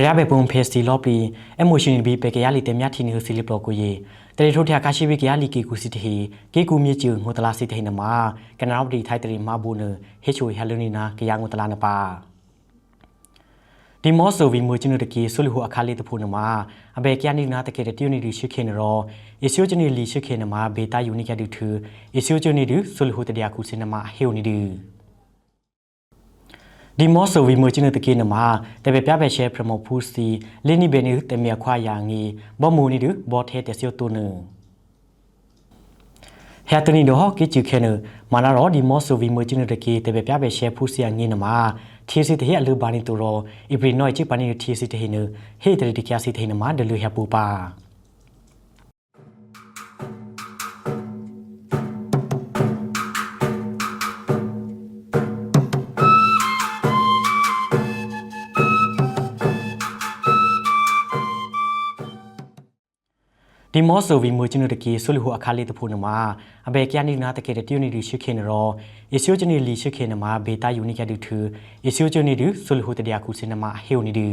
ရပဲပုံဖေးစီလော်ပီအမိုရှင်ဘီပေကရလီတမြတ်ထီနီစီလီပလောကိုယေတရီထိုထကာရှိဘီကရလီကီကူစီတီကေကူမြေကျူငိုတလာစီတေနမာကနရောက်ဒီထိုက်တရီမာဘူနဟေချိုဟဲလူနီနာကရငိုတလာနပါဒီမော့ဆိုဗီမွေချနတကီဆူလူဟအခါလီတဖူနမာအဘေကရနီနာတကေတတီယိုနီဒီရှိခေနရောအစီယိုချနီလီရှိခေနမာဘေတာယူနီကဒူထူအစီယိုချနီဒီဆူလူဟတဒီယာကူစီနမာဟေယိုနီဒီဒီမော့ဆိုဗီမွေချနတကေနမာတဘေပြပဲရှဲပရမောဖူစီလင်းနီဘေနီတမီခွာယာငီဘောမူနီဒူဘောထဲတစီယိုတူနဟဲတနီဒိုဟကီချူခေနမာနာရောဒီမော့ဆိုဗီမွေချနတကေတဘေပြပဲရှဲဖူစီယာငီနမာทีสิทธิ์อลูบานิตุโรอีปริน้อยจิปานิทีสิทธิ์เนเฮตริติกาสิทธิ์นมาเดลูฮปูปาဒီမော့ဆိုဗီမွေချနတကီဆူလူဟအခါလီတဖူနမာအဘေကရနီနာတကေတတီယိုနီဒီရှိခေနရောအစီယိုချနီလီရှိခေနမာဘေတာယူနီကဒူထူအစီယိုချနီဒူဆူလူဟတဒီယာကူစနမာဟေယိုနီဒီ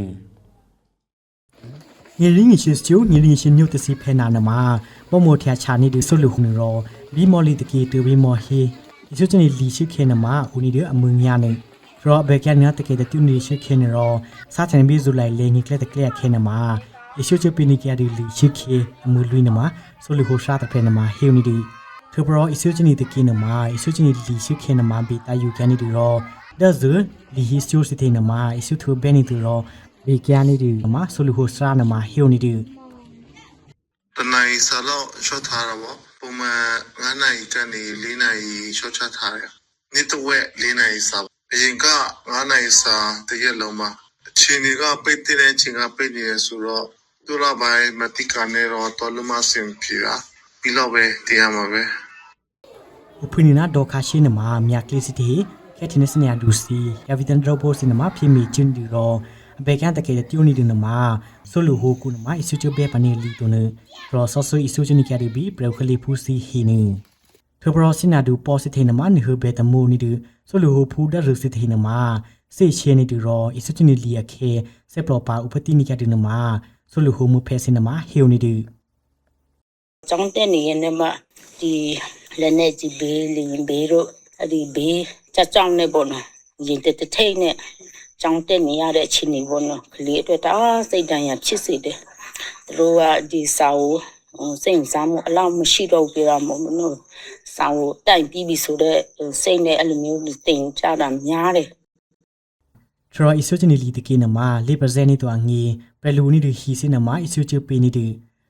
ငီရင်းငီရှိစချိုငီရင်းရှိညုတစီဖဲနာနမာပမိုထျာချာနီဒူဆူလူဟူနရောဘီမော်လီတကီတူဘီမော်ဟေအစီယိုချနီလီရှိခေနမာဦးနီဒူအမွန်ညာနေရောအဘေကရနီနာတကေတတီယိုနီရှိခေနရောစာချန်ဘီဇူလိုက်လေငီကလက်တကလက်ခေနမာအရှိချပီနီကရီလီရှိခေအမူလွိနမဆိုလူဟိုရှာတဖဲနမဟေယနီဒီသူပရောအရှိချနီတကိနမအရှိချနီလီရှိခေနမဘီတာယူကန်နီဒီရောဒါဇလီဟီစချိုစီတေနမအရှိသူဘဲနီဒီရောဘီကန်နီဒီမဆိုလူဟိုရှာနမဟေယနီဒီတနိုင်ဆာလောက်ရှော့ထားတာပေါ့ပုံမှန်9နိုင်ကနေ4နိုင်ရှော့ချထားတယ်နေ့တစ်ဝက်4နိုင်စာအရင်က9နိုင်စာတရက်လုံးမှာအချိန်တွေကပိတ်တဲ့ချိန်ကပိတ်နေရဆိုတော့တူလာပိုင်းမတိကနေတော့တော်လုံးမစင်ပြေတာပြီးတော့ပဲတရားမှာပဲဥပနိနာဒေါခါရှိနမမြကလစ်စီတီကက်တင်နစ်နီယာဒူစီယဗီတန်ဒရောပိုစီနမဖီမီချွန်ဒီရောအဘေကန်တကေတီယိုနီဒီနမဆိုလူဟိုကူနမအစ်ချူဘေပနီလီတိုနရောဆောဆိုအစ်ချူနီကရီဘီပရောကလီဖူစီဟီနီဖေဘရောစနာဒူပေါ်စီတေနမနီဟဘေတမိုနီဒီဆိုလူဟိုဖူဒရစီတေနမစေချေနီဒီရောအစ်ချူနီလီယခေစေပရောပါဥပတိနီကဒီနမဆိုလူဟိုမူဖဲစင်နမဟီယိုနီဒီကျောင်းတက်နေရနေမှာဒီလက်နဲ့ကြည့်ဘေးလင်းဘေးတို့အဲ့ဒီဘေးကြောင်းနေပေါ့နော်ရင်တထိတ်နဲ့ကျောင်းတက်နေရတဲ့အချိန်တွေပေါ့နော်ကလေးအတွက်တအားစိတ်တန်ရဖြစ်စေတယ်သူတို့ကဒီစာကိုစိတ်စားမှုအလောက်မရှိတော့ပြတာမဟုတ်ဘူးစာကိုတိုင်ပြီးပြီဆိုတော့စိတ်နဲ့အဲ့လိုမျိုးတင်ကြတာများတယ်ထရောအစ်ဆိုချနီလီတကိနမာလေပဇဲနီတိုအငီပလူနီဒီဟီစင်နမာအစ်ဆိုချပီနီဒီ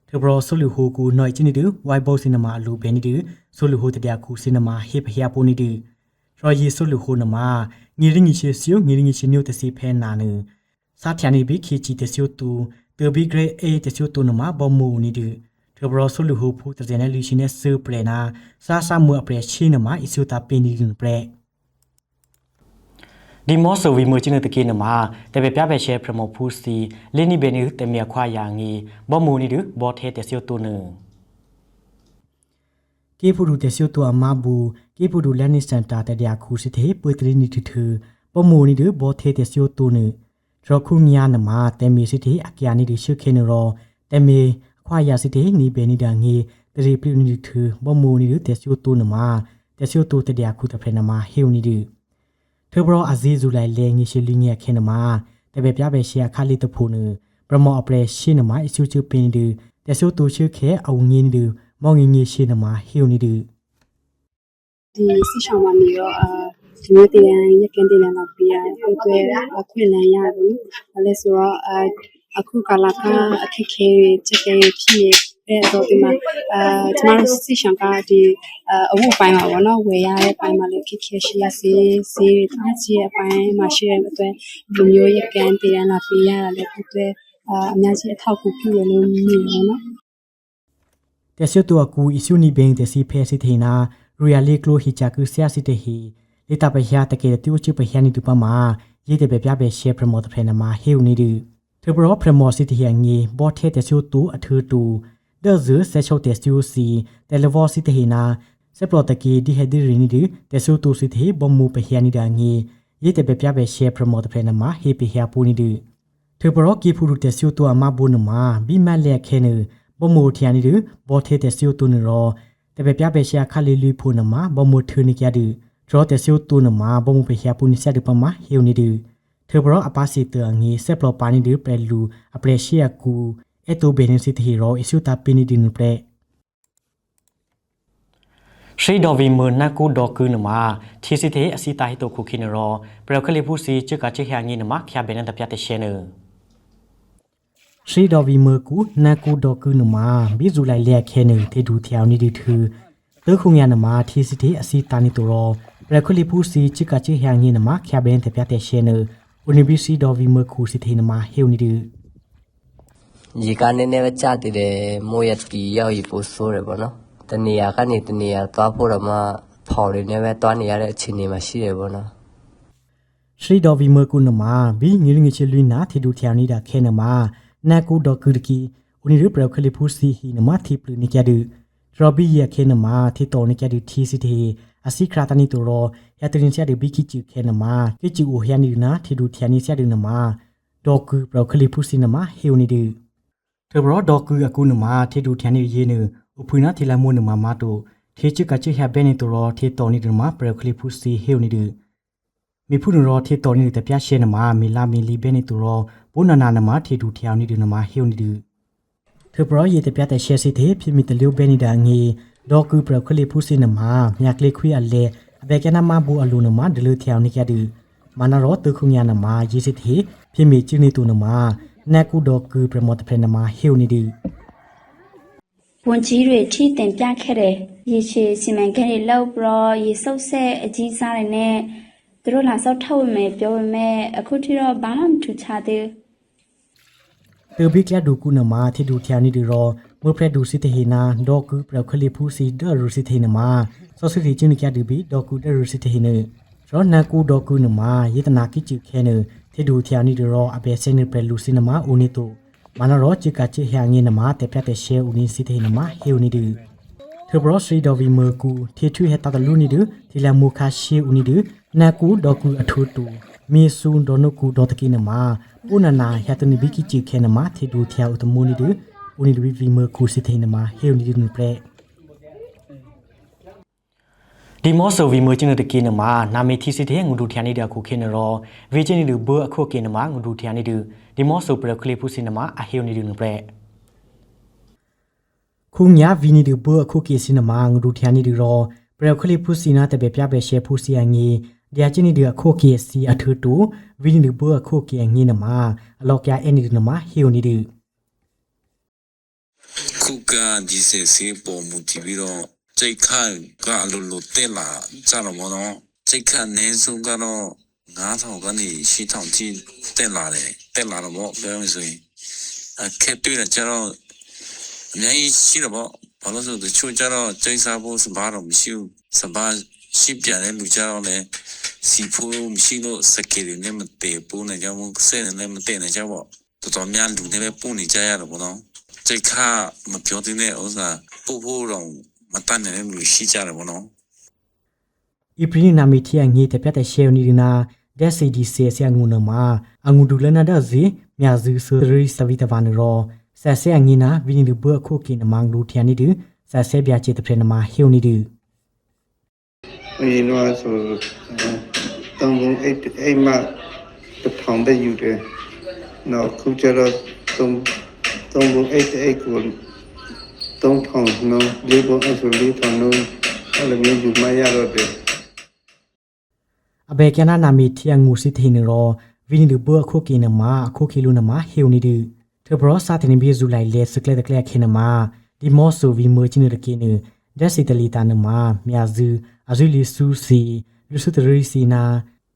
ထဘရောဆိုလူဟိုကူနော်ချနီဒီဝိုင်ဘောစင်နမာအလူဘဲနီဒီဆိုလူဟိုတတယာကူစင်နမာဟေပဟယာပိုနီဒီထရောယေဆိုလူဟိုနမာငီရင်းငီရှေစီယိုငီရင်းငီရှေညိုတစီဖဲနာနစာထယာနီဘီခီချီတစီယိုတူတေဘီဂရေအေတစီယိုတူနမာဘောမူနီဒီထဘရောဆိုလူဟိုဖူတဇဲနဲလူရှိနေဆူပရေနာစာဆာမူအပရေရှိနမာအစ်ဆိုတာပီနီဒီပရေဒီမော့ဆိုဗီမွေချနတကေနမာတဘေပြပဲရှဲပရမောဖူစီလင်းနီဘေနီတမီခွာယာငီဘောမူနီဒူဘောထဲတစီယိုတူနကေဖူဒူတစီယိုတူအမဘူကေဖူဒူလန်နီစန်တာတဒယာခူစီတေပွေတရီနီတူထဘောမူနီဒူဘောထဲတစီယိုတူနဒရခုမီယာနမာတမီစီတေအကယာနီဒီရှုခေနရောတမီခွာယာစီတေနီဘေနီဒါငီတရီပလူနီတူဘောမူနီဒူတစီယိုတူနမာတစီယိုတူတဒယာခူတဖဲနမာဟေယိုနီဒူဖေဘရောအဇီဇူလိုက်လေငီရှိလီငီခေနမာတဘေပြပဲရှေခါလီတဖူနပရမောအပရေရှင်းနမာအချူချူပင်းဒီတဆူတူချေခဲအုံငင်းဒီမောင်ငင်းငီရှင်းနမာဟီယိုနီဒီစီရှောင်းမနီရောဒီနေ့တည်းရကန်တည်းလာပြရအတွက်အခွင့်အလမ်းရတယ်နော်။အဲလဲဆိုတော့အခုကာလကအခက်ခဲချက်ခဲဖြစ်နေအဲ့တော့ဒီမှာကျမတို့စီရှောင်းကဒီအဝတ်ပိုင်းမှာပေါ့နော်ဝယ်ရတဲ့ပိုင်းမှာလည်းခက်ခဲရှိရစေအားကြီးအပိုင်းမှာရှိတဲ့အတွက်ဒီမျိုးရကန်တည်းလာပြရတာလည်းအတွက်အများကြီးအထောက်အကူပြုရလို့မြင်တယ်နော်တဆူတူအကူအစ်စုနီဘင်းတစီဖဲစီထေနာရီယာလီကလိုဟီချာကူဆရာစီတေဟီလေတာပဟယာတကေတူချပဟယာနီတူပမာရေးတဲ့ပြပြရှေပရမောတဖဲနမာဟေဝနီဒီသူပရောပရမောစီတီဟငီဘောထဲတဆူတူအထူတူဒါဇ်ဆက်ချုပ်တဆူစီတယ်လီဗောစီတေနာစပလောတကီဒီဟဒီရီနီဒီတဆူတူစီတေဘမူပဟယာနီဒါငီရေးတဲ့ပြပြရှေပရမောတဖဲနမာဟေပဟယာပူနီဒီထ เธอปรอกีผู้ดูแต่ซิวตัวมาบุนมาบีแม่แลแค่เนบ่โมเทียนี่ดืบ่เทแต่ซิวตัวนรอแต่ไปปะเปเชียคาลิลุยพูนมาบ่โมเธอนี่แกดืรอแต่ซิวตัวนมาบ่โมไปเฮียปูนิเซดปะมาเฮวนี่ดืเธอปรออปาสิเตงีเซปลอปานี่ดืเปรลูอเปรเชียกูเอตูเบนสิทฮีโรอิซิวตาปินี่ดินเปรชีดอวีมือนักูดอกืนมาทีสิเทอสิตาฮิโตคุคินรอเปรคลิผู้ซีจึกะจิเฮียงีนมาแค่เบนันตะปะเตเชเนชีดอวีมือกูนักูดอกืนมาบิจุไลแลแค่เนเทดูเทียวนี่ดิถือเตอคุงยานมาทีสิเทอสิตานิโตรอเปรคลิผู้ซีจึกะจิเฮียงีนมาแค่เบนันตะปะเตเชเนอุนิบิซีดอวีมือคูสิเทนมาเฮวนี่ดิยีการเนี่ยว่าจ้าติเดโมยตียาวอีโปโซเรบ่เนาะตะเนียกันนี่ตะเนียตัวพวกมาพอเลยเนี่ยว่าตัวนี้อะไรชิ้นนี้มาရှိတယ်บ่เนาะชีดอวีมือกูนมาบีงิงชิลุยนาที่ดูเทียวนี่ดาแค่นมานากูดอกือกีอุนิรุเปรคลิผู้ซีฮีนมาที่ปลือนี่แกดืรอบีเยแค่นมาที่โตนี่แกดืทีสิเทอาศิคราตานิตุรอยาตรินเสียดืบิกิจิแค่นมากิจิอูเฮียนี่นะที่ดูเทียนี่เสียดืนมาดอกือเปรคลิผู้ซีนมาเฮวนี่ดืเธอบอกดอกือกูนมาที่ดูเทียนี่เยนอุพุนาทีละมูนมามาโตที่จึกะจิแฮเบนี่ตุรอที่โตนี่ดมาเปรคลิผู้ซีเฮวนี่ดืมีผู้นรอที่ตอนนี้แต่พยาเชนมามีลามีลีเบนิตุรอปุณนานามาที่ดูเทียวนี่ดูนามาเฮียวนี่ดูเธอปรอยแต่พยาแต่เชสิเทพิมิตเลียวเบนิดางีดอคือเปรคลีผู้สินามาอยากเลคุยอัลเลเบแกนามาบูอลูนามาเดลือเทียวนี่แกดูมานารอตุคุญญานามายีสิเทพิมิจินิตุนามาแนกูดอคือประมดเพรนามาเฮียวนี่ดูဝန်ကြီးတွေထိတင်ပြခဲ့တယ်ရေရှည်စီမံကိန်းတွေလောက်ပြီးတော့ရေစုပ်ဆက်အကြီးစားတွေနဲ့သူတို့လာစောက်ထုတ်ဝင်မယ်ပြောဝင်မယ်အခုထိတော့ဘာမှမထူခြားသေးเตอบิกลาดูกุนามาที่ดูเทียวนี่ดูรอเมื่อเพรดูสิเทนาดอคือเปรคลีผู้ซีเดอรูสิเทนามาซอสิริจินิกาดูบิดอกูเดรูสิเทเนรอนากูดอกูนามาเยตนากิจิแคเนที่ดูเทียวนี่ดูรออเบเซนเปรลูซินามาอูนิโตมานารอจิกาจิเฮียงีนามาแต่พยาแต่เชอูนิสิเทนามาเฮวนี่ดูเธอบรอสีดอวีเมอร์กูที่ช่วยให้ตาตะลูนี่ดูที่ละมูคาเชอูนี่ดูนากูดอกูอทูตูมีซูนดอนกูดอตะกินามาปุนานาเฮตนิบิกิจิเคนามาที่ดูเทียวอุตมูนี่ดูอูนี่ดูวีเมอร์กูสิเทนามาเฮวนี่ดูนเปรဒီမောဆိုဗီမိုချင်းတကိနမှာနာမီတီစီတဲ့ငူဒူထ ्यान နေဒခုခိနရောဗီချင်းနေဒဘအခုကိနမှာငူဒူထ ्यान နေဒဒီမောဆိုပရကလီပူစီနမှာအဟီယိုနေဒနပရခုညာဗီနီဒဘအခုကိစီနမှာငူဒူထ ्यान နေဒရောပရကလီပူစီနာတဘေပြပဲရှေပူစီအငီဒီအချင်းနေဒအခုကိစီအထူတူဗီနီဒဘအခုကိအငီနမှာအလောက်ကရအနေဒနမှာဟီယိုနေဒခုကဒီစေပေါ်မူတည်ပြီးတော့စိတ်ခါကအလိုလိုတက်လာကြတော့ဘောနော်စိတ်ခါနေဆုံးကတော့9000ကနေ8000ထိတက်လာတော့ဘောပြောရဆိုရင်အခက်တွေ့တယ်ကျတော့အများကြီးရှိတော့ဘောဘာလို့ဆိုတချို့ကျတော့စိတ်စားဖို့စပါတော့မရှိဘူးစပါရှိပြတဲ့လူကျတော့လည်းစီဖို့မရှိလို့စကေတွေနဲ့မတည်ဘူးနဲ့ကြောင့်စဲနဲ့မတည်နဲ့ကြောင့်ဘောတော်တော်များလူတွေပဲပို့နေကြရတော့ဘောနော်စိတ်ခါမပြောတဲ့ဥစ္စာပို့ဖို့တော့မတန်တဲ့လူရှိကြတယ်ဘောနော်อีปรีนามิที่ငီတပြတ်တဲ့ရှယ်နီနာဒက်စီဒီဆေဆာငူနမှာအငူဒူလနာဒဇီမြာဇူဆူရီစဗီတဗန်ရောဆဆာငီနာဗီနီဒဘခုကိနမန်လူထ ्यान နေဒဆဆပြချေတဖရနမှာဟီယိုနေဒအရင်တော့ဆိုတောင်းကုန်အိမ်မှာတထောင်တဲ့ယူတယ်နောက်ခုကျတော့တောင်းကုန်အိကိုတောင်းထောင်နော်လေးပေါ်အဆိုလေးထောင်နော်အဲ့လိုမျိုးယူမရတော့တယ်အဘေကနာနာမီတီငူစီတီနရောဗီနီဒဘခုကိနမှာခုခိလူနမှာဟီယိုနေဒเธอบรอสาตินิบิซูไลเลสเกลตะเกลคินมาดิมอโซวีเมอร์จินตะกินเดสิตลิตานมาเมียซืออาซุลิซูซีลุสุตริซีนา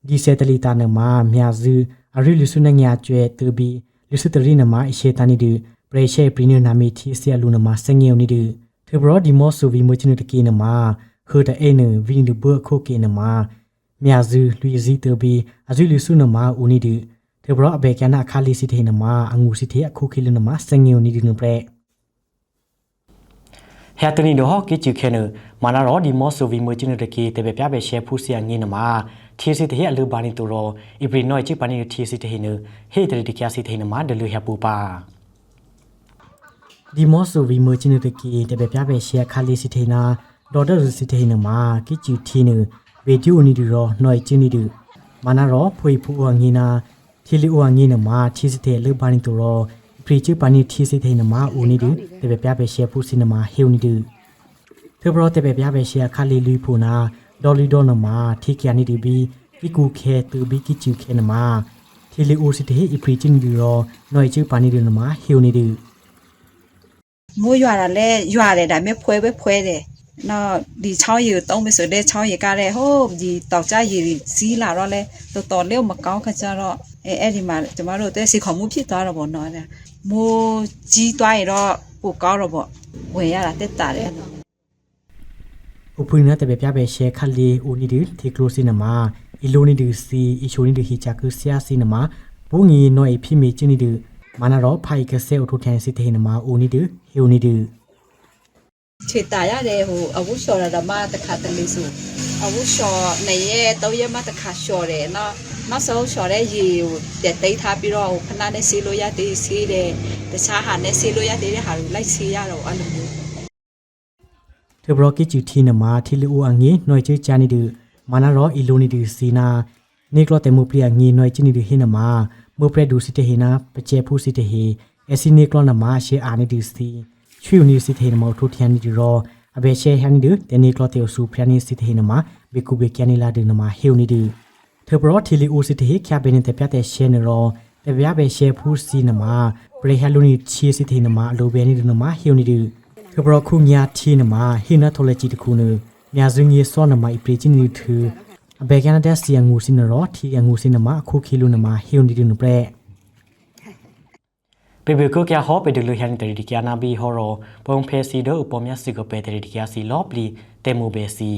ดิเซตลิตานมาเมียซืออาริลุสุนญาจွဲตบีลุสุตรินมาอิเชตานิดิเปรเชปรินนามิทีเซียลูนมาสังเงียวนิดิเธอบรอดิมอโซวีเมอร์จินตะกินมาเฮอตะเอเนวินดิเบอร์โคเกนมาเมียซือลุยซีตบีอาซุลิสุนมาอูนิดิเธอบรอเบแกนาคาลิสิเทนมาอังูสิเทอคูคิลนมาสังเงียวนิดินเปร ဟဲတနီတော့ကိချူခဲနမာနာရောဒီမော့ဆိုဗီမွေချင်းတကေတေပြပဲရှဲဖူးစီယာငင်းနမှာထီစီတဲ့အလူဘာနီတူရောအပရီနိုချိပနီထီစီတဲ့ဟင်းဟေတရီတကစီတဲ့နမှာဒလူဟပူပါဒီမော့ဆိုဗီမွေချင်းတကေတေပြပဲရှဲခါလီစီတဲ့နာဒေါ်ဒရစီတဲ့နမှာကိချူထီနဗီဒီယိုနီဒီရောနိုချင်းနီဒမာနာရောဖွေဖူးငင်းနာထီလီအိုငင်းနမှာထီစီတဲ့အလူဘာနီတူရောပရိချိပနီထီစီတဲ့နမှာဦးနီဒတေပြပဲရှဲဖူးစီနမှာဟေဝနီဒဖေဘရတေပြပဲရှဲခါလီလူဖူနာဒေါ်လီဒေါ်နမှာထိကျန်နီဒီဘီကိကူခဲတူဘီကိချူခဲနမှာထီလီအိုစီတဲ့ဤပရိချင်းဒီရောနိုချိပနီဒီနမှာဟေဝနီဒမိုးရွာတာလဲရွာတယ်ဒါပေမဲ့ဖွဲပဲဖွဲတယ်နော်ဒီချောင်းရီတုံးမဆိုတဲ့ချောင်းရီကလည်းဟိုးဒီတောက်ကြရီစီးလာတော့လဲတော်တော်လေးမကောင်းခကြတော့အဲ့ဒီမှာကျမတို့တဲ့စီခေါမှုဖြစ်သွားတော့ဗောနော်မိုးကြီးသွားရင်တော့ပိုကောင်းတော့ဗောဝင်ရတာတက်တာတယ်ဥပနိနတပြပဲရှဲခလီဦးနီဒီတီကလိုစီနမှာအီလိုနီဒီစီအီချိုနီဒီဟီချာကဆရာစီနမှာဘုံငီနော်အဖိမေချင်းနီဒီမာနာရောဖိုက်ကဆဲအထုထိုင်စီတဲ့နမှာဦးနီဒီဟီဦးနီဒီခြေတာရတယ်ဟိုအဝုရှော်ရတာမှတခါတလေဆိုအဝုရှော်နေရဲ့တော့ရမှတခါရှော်တယ်နော်နောက်ဆုံးရှော်တဲ့ရေတက်တိတ်ထားပြီးတော့ခဏနဲ့ဆေးလို့ရသေးဆေးတယ်တခြားဟာနဲ့ဆေးလို့ရသေးတဲ့ဟာကိုလိုက်ဆေးရတော့အဲ့လိုမျိုးထေဘရကိချူတီနမှာထီလူအငေနှွိုချေချာနီဒီမာနာရောအီလိုနီဒီစီနာနေကလတေမူပရိယငေနှွိုချနီဒီဟိနမှာမူပရဒူစီတေဟိနာပချေဖူစီတေဟိအစီနေကလနမှာရှေအာနီဒီစီချွေနီစီတေဟိနမှာထုထျန်နီဒီရောအဘေရှေဟန်ဒီတေနေကလတေဆူဖရနီစီတေဟိနမှာဘေကူဘေကျနီလာဒီနမှာဟေဝနီဒီထေဘရထီလီအိုစီတေဟိခ ्या ဘေနတေပြတဲ့ရှေနရောတပြပဲရှေဖူစီနမှာပရိဟလူနီချီစီတေနမှာအလိုဘေနီဒီနမှာဟေဝနီဒီကဘရခုညာတီနမှာဟိနထိုလက်ချီတခုနမြာဇင်းကြီးစောနမှာအပရိချင်းနီထူအဘေကန်တဲ့စီယငူစင်ရောထီယငူစင်နမှာအခုခီလူနမှာဟီယွန်ဒီနပရက်ပေဘေကိုကဟောပေဒလူဟန်တရီဒီကနာဘီဟောရောပုံဖဲစီဒိုပေါ်မြစီကပေတရီဒီကစီလော့ပလီတေမိုဘေစီ